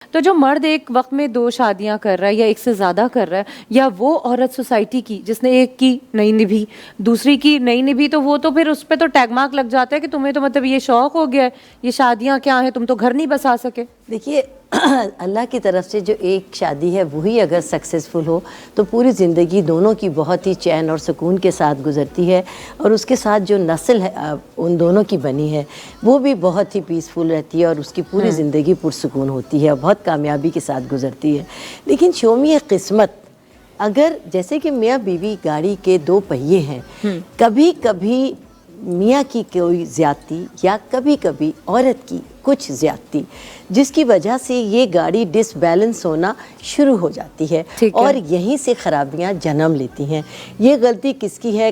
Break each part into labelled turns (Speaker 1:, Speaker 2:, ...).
Speaker 1: تو جو مرد ایک وقت میں 2 شادیاں کر رہا ہے یا ایک سے زیادہ کر رہا ہے، یا وہ عورت سوسائٹی کی جس نے ایک کی نہیں نبھی، دوسری کی نہیں نبھی، تو وہ تو پھر اس پہ تو ٹیگ مارک لگ جاتا ہے کہ تمہیں تو مطلب یہ شوق ہو گیا ہے، یہ شادیاں کیا ہیں، تم تو گھر نہیں بسا سکے۔
Speaker 2: دیکھیے اللہ کی طرف سے جو ایک شادی ہے وہی اگر سکسیزفل ہو تو پوری زندگی دونوں کی بہت ہی چین اور سکون کے ساتھ گزرتی ہے، اور اس کے ساتھ جو نسل ہے ان دونوں کی بنی ہے وہ بھی بہت ہی پیسفل رہتی ہے، اور اس کی پوری زندگی پرسکون ہوتی ہے اور بہت کامیابی کے ساتھ گزرتی ہے۔ لیکن شومی قسمت اگر جیسے کہ میاں بیوی گاڑی کے 2 پہیے ہیں، کبھی کبھی میاں کی کوئی زیادتی یا کبھی کبھی عورت کی کچھ زیادتی جس کی وجہ سے یہ گاڑی ڈس بیلنس ہونا شروع ہو جاتی ہے اور یہیں سے خرابیاں جنم لیتی ہیں۔ یہ غلطی کس کی ہے،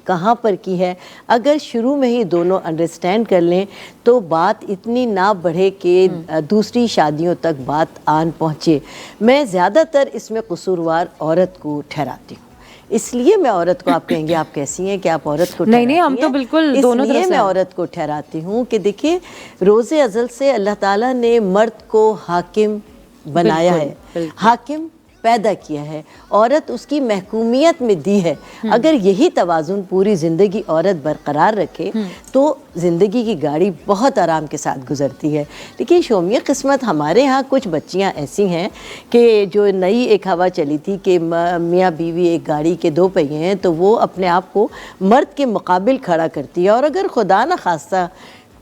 Speaker 2: کہاں پر کی ہے، اگر شروع میں ہی دونوں انڈرسٹینڈ کر لیں تو بات اتنی نہ بڑھے کہ دوسری شادیوں تک بات آن پہنچے۔ میں زیادہ تر اس میں قصوروار عورت کو ٹھہراتی ہوں، اس لیے میں عورت کو، آپ کہیں گے آپ کیسی ہیں کہ آپ عورت کو ٹھہراتی ہیں؟ نہیں، ہم تو بالکل دونوں طرف سے، میں عورت کو ٹھہراتی ہوں کہ دیکھیں روز ازل سے اللہ تعالیٰ نے مرد کو حاکم بنایا ہے، حاکم پیدا کیا ہے، عورت اس کی محکومیت میں دی ہے۔ اگر یہی توازن پوری زندگی عورت برقرار رکھے تو زندگی کی گاڑی بہت آرام کے ساتھ گزرتی ہے۔ لیکن شومی قسمت ہمارے ہاں کچھ بچیاں ایسی ہیں کہ جو نئی ایک ہوا چلی تھی کہ میاں بیوی ایک گاڑی کے 2 پہیے ہیں، تو وہ اپنے آپ کو مرد کے مقابل کھڑا کرتی ہے، اور اگر خدا نہ خواستہ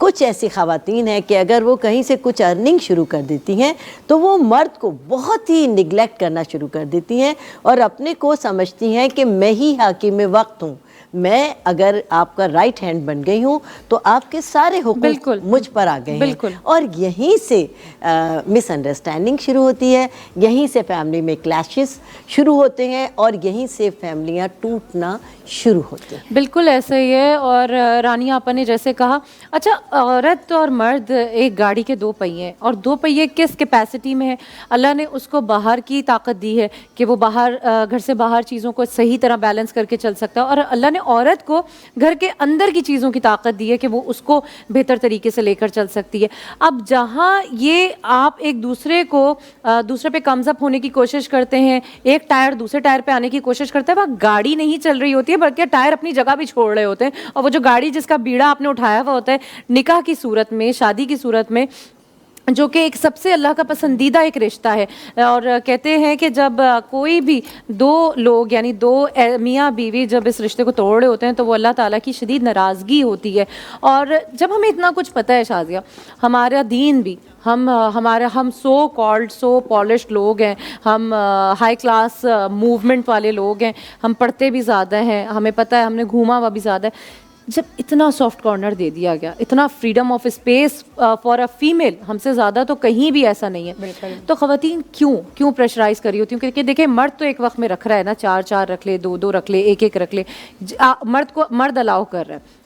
Speaker 2: کچھ ایسی خواتین ہیں کہ اگر وہ کہیں سے کچھ ارننگ شروع کر دیتی ہیں تو وہ مرد کو بہت ہی نگلیکٹ کرنا شروع کر دیتی ہیں اور اپنے کو سمجھتی ہیں کہ میں ہی حاکم وقت ہوں، میں اگر آپ کا رائٹ ہینڈ بن گئی ہوں تو آپ کے سارے حقوق مجھ پر آ گئے ہیں، اور یہیں سے مس انڈرسٹینڈنگ شروع ہوتی ہے، یہیں سے فیملی میں کلیشز شروع ہوتے ہیں، اور یہیں سے فیملیاں ٹوٹنا شروع ہوتے ہیں۔
Speaker 1: بالکل ایسا ہی ہے۔ اور رانی آپا نے جیسے کہا، اچھا عورت اور مرد ایک گاڑی کے 2 پہیے ہیں، اور 2 پہیے کس کیپیسٹی میں ہے؟ اللہ نے اس کو باہر کی طاقت دی ہے کہ وہ باہر گھر سے باہر چیزوں کو صحیح طرح بیلنس کر کے چل سکتا ہے، اور اللہ نے عورت کو گھر کے اندر کی چیزوں کی طاقت دی ہے کہ وہ اس کو بہتر طریقے سے لے کر چل سکتی ہے۔ اب جہاں یہ آپ ایک دوسرے پہ کمز اپ ہونے کی کوشش کرتے ہیں، ایک ٹائر دوسرے ٹائر پہ آنے کی کوشش کرتے ہیں، وہ گاڑی نہیں چل رہی ہوتی ہے بلکہ ٹائر اپنی جگہ بھی چھوڑ رہے ہوتے ہیں، اور وہ جو گاڑی جس کا بیڑا آپ نے اٹھایا ہوا ہوتا ہے نکاح کی صورت میں، شادی کی صورت میں، جو کہ ایک سب سے اللہ کا پسندیدہ ایک رشتہ ہے، اور کہتے ہیں کہ جب کوئی بھی 2 لوگ یعنی 2 میاں بیوی جب اس رشتے کو توڑ رہے ہوتے ہیں تو وہ اللہ تعالیٰ کی شدید ناراضگی ہوتی ہے۔ اور جب ہمیں اتنا کچھ پتہ ہے شازیہ، ہمارا دین بھی، ہم سو کالڈ سو پالشڈ لوگ ہیں، ہم ہائی کلاس موومنٹ والے لوگ ہیں، ہم پڑھتے بھی زیادہ ہیں، ہمیں پتہ ہے، ہم نے گھوما ہوا بھی زیادہ ہے، جب اتنا سافٹ کارنر دے دیا گیا، اتنا freedom of space for a female, ہم سے زیادہ تو کہیں بھی ایسا نہیں ہے، تو خواتین کیوں پریشرائز کری ہوتی ہیں؟ کیونکہ دیکھیں مرد تو ایک وقت میں رکھ رہا ہے نا، 4 رکھ لے، 2 رکھ لے، 1 رکھ لے، مرد الاؤ کر رہا ہے،